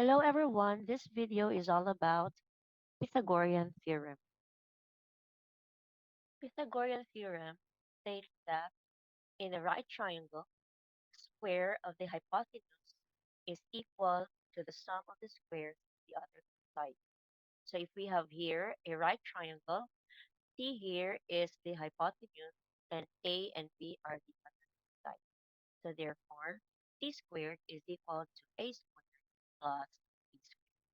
Hello everyone, this video is all about Pythagorean theorem. Pythagorean theorem states that in a right triangle, square of the hypotenuse is equal to the sum of the squares of the other side. So if we have here a right triangle, C here is the hypotenuse and A and B are the other side. So therefore, C squared is equal to A squared plus B squared.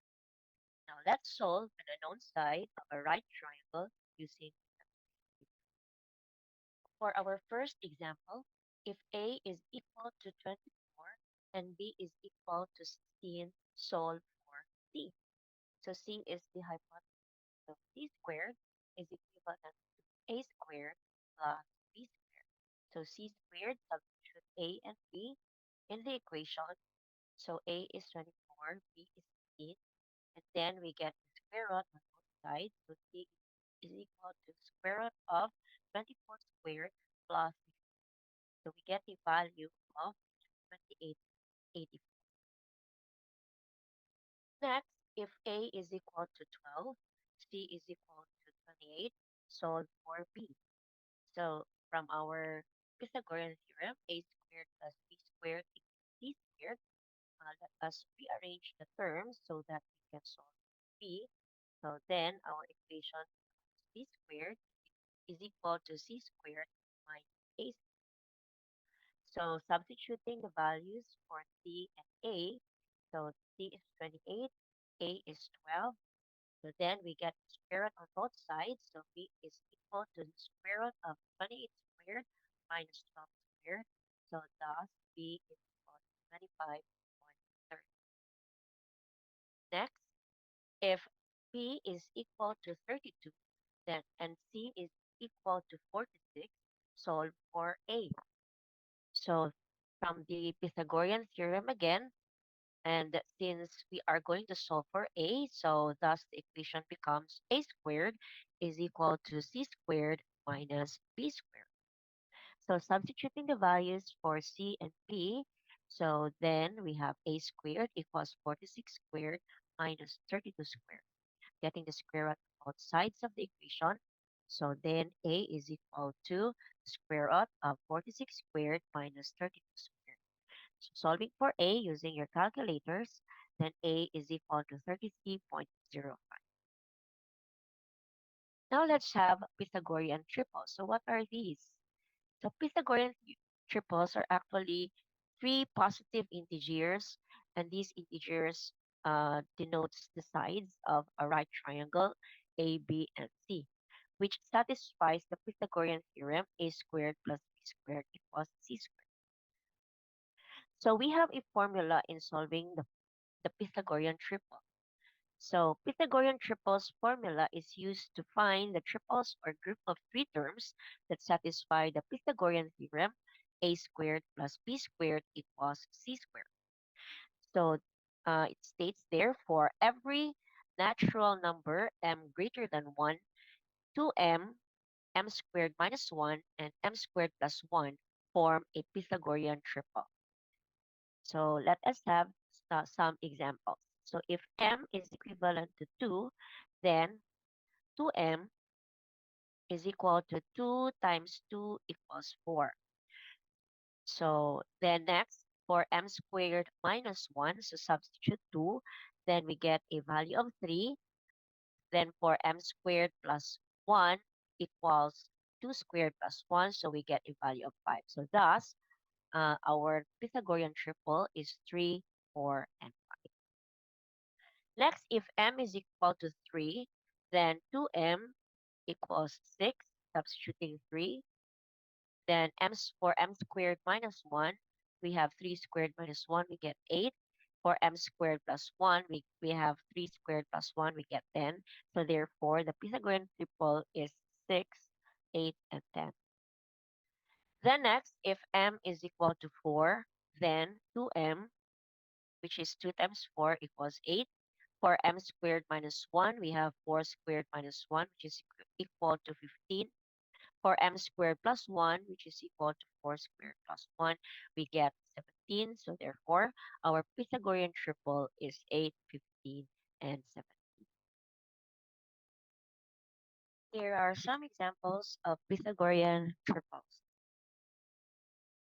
Now let's solve an unknown side of a right triangle using for our first example, if A is equal to 24 and B is equal to 16, solve for C. So C is the hypotenuse. So C squared is equivalent to A squared plus B squared. So C squared substitute A and B in the equation. So A is 24, B is 16, and then we get the square root on both sides. So C is equal to square root of 24 squared plus 16. So we get the value of 2884. Next, if A is equal to 12, C is equal to 28, solve for B. So from our Pythagorean theorem, A squared plus B squared equals C squared. Let us rearrange the terms so that we can solve B. So then our equation B squared is equal to C squared minus A. So substituting the values for C and A, so C is 28, A is 12. So then we get the square root on both sides. So B is equal to the square root of 28 squared minus 12 squared. So thus B is equal to 25.30. Next, if B is equal to 32, then and C is equal to 46, solve for A. So from the Pythagorean theorem again, and since we are going to solve for A, so thus the equation becomes A squared is equal to C squared minus B squared. So substituting the values for C and B, so then we have A squared equals 46 squared minus 32 squared, getting the square root of both sides of the equation. So then A is equal to square root of 46 squared minus 32 squared. So solving for A using your calculators, then A is equal to 33.05. Now let's have Pythagorean triples. So what are these? So Pythagorean triples are actually three positive integers, and these integers denotes the sides of a right triangle A, B, and C, which satisfies the Pythagorean theorem A squared plus B squared equals C squared. So we have a formula in solving the Pythagorean triple. So Pythagorean triples formula is used to find the triples or group of three terms that satisfy the Pythagorean theorem A squared plus B squared equals C squared. So it states there for every natural number m greater than 1, 2m, m squared minus 1, and m squared plus 1 form a Pythagorean triple. So let us have some examples. So if m is equivalent to 2, then 2m is equal to 2 times 2 equals 4. So then next, for m squared minus 1, so substitute 2, then we get a value of 3. Then for m squared plus 1 equals 2 squared plus 1, so we get a value of 5. So thus, our Pythagorean triple is 3, 4, and 5. Next, if m is equal to 3, then 2m equals 6, substituting 3. Then for m squared minus 1, we have 3 squared minus 1, we get 8. For m squared plus 1, we have 3 squared plus 1, we get 10. So therefore, the Pythagorean triple is 6, 8, and 10. Then next, if m is equal to 4, then 2m, which is 2 times 4 equals 8. For m squared minus 1, we have 4 squared minus 1, which is equal to 15. For m squared plus 1, which is equal to 4 squared plus 1, we get 17. So therefore, our Pythagorean triple is 8, 15, and 17. Here are some examples of Pythagorean triples.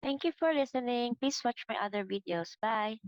Thank you for listening. Please watch my other videos. Bye.